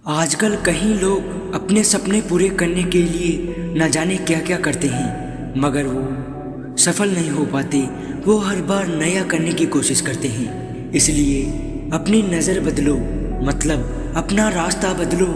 आजकल कई लोग अपने सपने पूरे करने के लिए न जाने क्या क्या करते हैं, मगर वो सफल नहीं हो पाते। वो हर बार नया करने की कोशिश करते हैं। इसलिए अपनी नज़र बदलो, मतलब अपना रास्ता बदलो,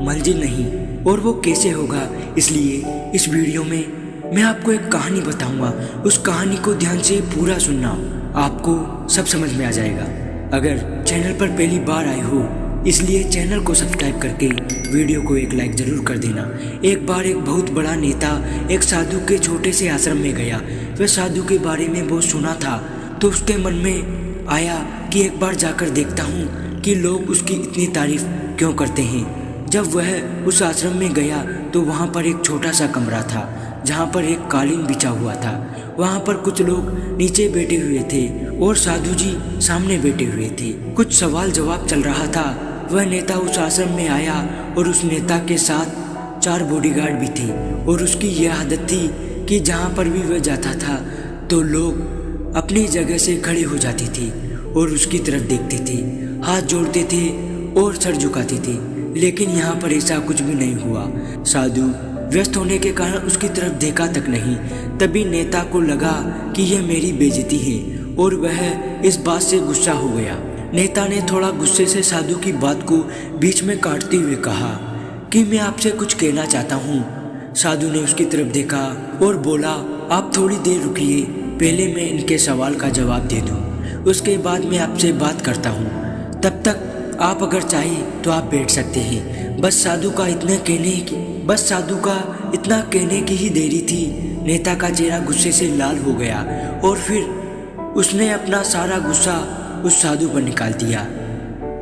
मंजिल नहीं। और वो कैसे होगा, इसलिए इस वीडियो में मैं आपको एक कहानी बताऊंगा। उस कहानी को ध्यान से पूरा सुनना, आपको सब समझ में आ जाएगा। अगर चैनल पर पहली बार आए हो, इसलिए चैनल को सब्सक्राइब करके वीडियो को एक लाइक ज़रूर कर देना। एक बार एक बहुत बड़ा नेता एक साधु के छोटे से आश्रम में गया। वह साधु के बारे में बहुत सुना था, तो उसके मन में आया कि एक बार जाकर देखता हूँ कि लोग उसकी इतनी तारीफ क्यों करते हैं। जब वह उस आश्रम में गया तो वहाँ पर एक छोटा सा कमरा था, जहाँ पर एक कालीन बिछा हुआ था। वहाँ पर कुछ लोग नीचे बैठे हुए थे और साधु जी सामने बैठे हुए थे। कुछ सवाल जवाब चल रहा था। वह नेता उस आश्रम में आया और उस नेता के साथ 4 बॉडीगार्ड भी थे। और उसकी यह आदत थी कि जहाँ पर भी वह जाता था तो लोग अपनी जगह से खड़े हो जाते थे और उसकी तरफ देखते थे, हाथ जोड़ते थे और सर झुकाते थे। लेकिन यहाँ पर ऐसा कुछ भी नहीं हुआ। साधु व्यस्त होने के कारण उसकी तरफ देखा तक नहीं। तभी नेता को लगा कि यह मेरी बेइज्जती है और वह इस बात से गुस्सा हो गया। नेता ने थोड़ा गुस्से से साधु की बात को बीच में काटते हुए कहा कि मैं आपसे कुछ कहना चाहता हूँ। साधु ने उसकी तरफ देखा और बोला, आप थोड़ी देर रुकिए, पहले मैं इनके सवाल का जवाब दे दूँ, उसके बाद मैं आपसे बात करता हूँ। तब तक आप अगर चाहें तो आप बैठ सकते हैं। बस साधु का इतना कहने की ही देरी थी। नेता का चेहरा गुस्से से लाल हो गया और फिर उसने अपना सारा गुस्सा उस साधु पर निकाल दिया।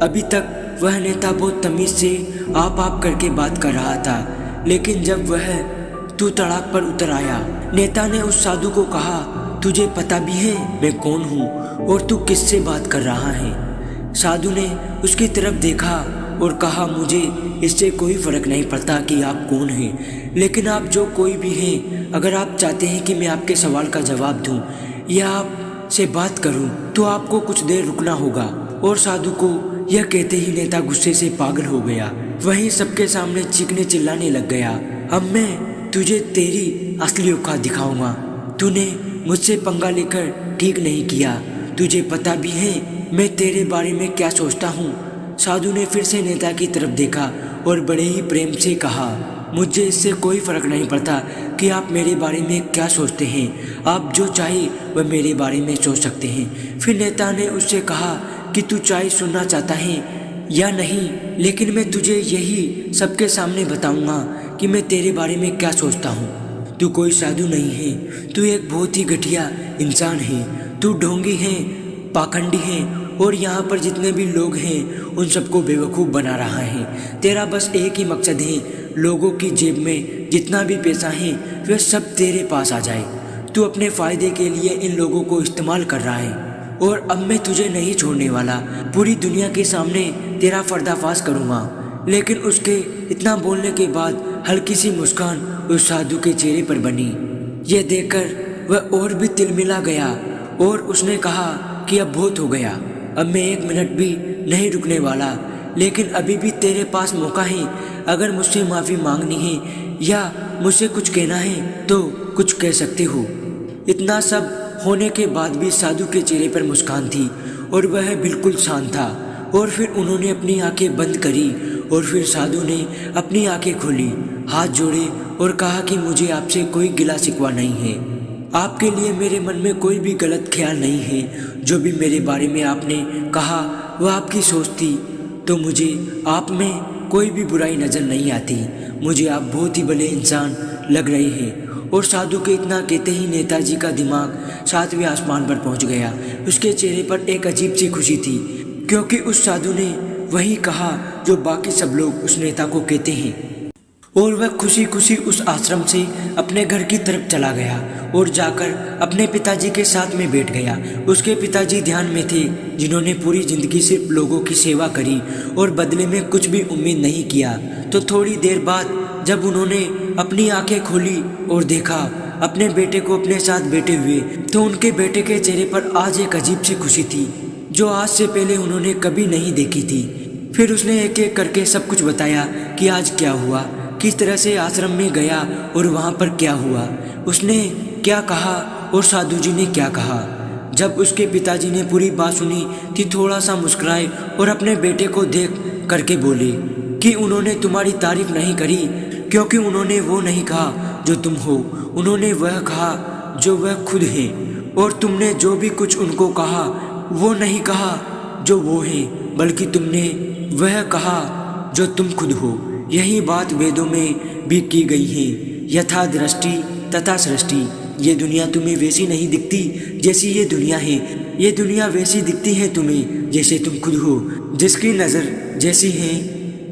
अभी तक वह नेता बहुत तमीज से आप करके बात कर रहा था, लेकिन जब वह तू तड़ाक पर उतर आया, नेता ने उस साधु को कहा, तुझे पता भी है मैं कौन हूँ और तू किससे बात कर रहा है। साधु ने उसकी तरफ देखा और कहा, मुझे इससे कोई फर्क नहीं पड़ता कि आप कौन हैं, लेकिन आप जो कोई भी हैं, अगर आप चाहते हैं कि मैं आपके सवाल का जवाब दूं या आप से बात करूं तो आपको कुछ देर रुकना होगा। और साधु को यह कहते ही नेता गुस्से से पागल हो गया। वहीं सबके सामने चीखने चिल्लाने लग गया, अब मैं तुझे तेरी असली औकात दिखाऊंगा। तूने मुझसे पंगा लेकर ठीक नहीं किया, तुझे पता भी है मैं तेरे बारे में क्या सोचता हूँ। साधु ने फिर से नेता की तरफ देखा और बड़े ही प्रेम से कहा, मुझे इससे कोई फर्क नहीं पड़ता कि आप मेरे बारे में क्या सोचते हैं, आप जो चाहे वह मेरे बारे में सोच सकते हैं। फिर नेता ने उससे कहा कि तू चाहे सुनना चाहता है या नहीं, लेकिन मैं तुझे यही सबके सामने बताऊंगा कि मैं तेरे बारे में क्या सोचता हूँ। तू कोई साधु नहीं है, तू एक बहुत ही घटिया इंसान है, तू ढोंगी है, पाखंडी है और यहाँ पर जितने भी लोग हैं उन सबको बेवकूफ़ बना रहा है। तेरा बस एक ही मकसद है, लोगों की जेब में जितना भी पैसा है वह सब तेरे पास आ जाए। तू अपने फ़ायदे के लिए इन लोगों को इस्तेमाल कर रहा है और अब मैं तुझे नहीं छोड़ने वाला। पूरी दुनिया के सामने तेरा पर्दाफाश करूँगा। लेकिन उसके इतना बोलने के बाद हल्की सी मुस्कान उस साधु के चेहरे पर बनी। यह देखकर वह और भी तिलमिला गया और उसने कहा कि अब बहुत हो गया, अब मैं 1 मिनट भी नहीं रुकने वाला। लेकिन अभी भी तेरे पास मौका है, अगर मुझसे माफ़ी मांगनी है या मुझसे कुछ कहना है तो कुछ कह सकते हो। इतना सब होने के बाद भी साधु के चेहरे पर मुस्कान थी और वह बिल्कुल शांत था। और फिर उन्होंने अपनी आंखें बंद करी और फिर साधु ने अपनी आंखें खोली, हाथ जोड़े और कहा कि मुझे आपसे कोई गिला शिकवा नहीं है, आपके लिए मेरे मन में कोई भी गलत ख्याल नहीं है। जो भी मेरे बारे में आपने कहा वह आपकी सोच थी, तो मुझे आप में कोई भी बुराई नज़र नहीं आती। मुझे आप बहुत ही भले इंसान लग रहे हैं। और साधु के इतना कहते ही नेताजी का दिमाग 7वें आसमान पर पहुंच गया। उसके चेहरे पर एक अजीब सी खुशी थी, क्योंकि उस साधु ने वही कहा जो बाकी सब लोग उस नेता को कहते हैं। और वह खुशी खुशी उस आश्रम से अपने घर की तरफ चला गया और जाकर अपने पिताजी के साथ में बैठ गया। उसके पिताजी ध्यान में थे, जिन्होंने पूरी जिंदगी सिर्फ लोगों की सेवा करी और बदले में कुछ भी उम्मीद नहीं किया। तो थोड़ी देर बाद जब उन्होंने अपनी आंखें खोली और देखा अपने बेटे को अपने साथ बैठे हुए, तो उनके बेटे के चेहरे पर आज एक अजीब सी खुशी थी, जो आज से पहले उन्होंने कभी नहीं देखी थी। फिर उसने एक एक करके सब कुछ बताया कि आज क्या हुआ, किस तरह से आश्रम में गया और वहाँ पर क्या हुआ, उसने क्या कहा और साधु जी ने क्या कहा। जब उसके पिताजी ने पूरी बात सुनी तो थोड़ा सा मुस्कुराए और अपने बेटे को देख करके बोले कि उन्होंने तुम्हारी तारीफ नहीं करी, क्योंकि उन्होंने वो नहीं कहा जो तुम हो, उन्होंने वह कहा जो वह खुद है। और तुमने जो भी कुछ उनको कहा वो नहीं कहा जो वो है, बल्कि तुमने वह कहा जो तुम खुद हो। यही बात वेदों में भी की गई है, यथा दृष्टि तथा सृष्टि। ये दुनिया तुम्हें वैसी नहीं दिखती जैसी ये दुनिया है, ये दुनिया वैसी दिखती है तुम्हें जैसे तुम खुद हो। जिसकी नज़र जैसी है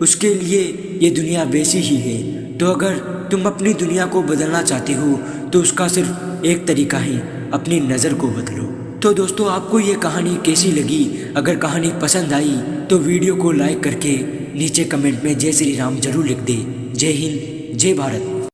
उसके लिए ये दुनिया वैसी ही है। तो अगर तुम अपनी दुनिया को बदलना चाहते हो तो उसका सिर्फ एक तरीका है, अपनी नज़र को बदलो। तो दोस्तों, आपको ये कहानी कैसी लगी? अगर कहानी पसंद आई तो वीडियो को लाइक करके नीचे कमेंट में जय श्री राम जरूर लिख दे। जय हिंद, जय भारत।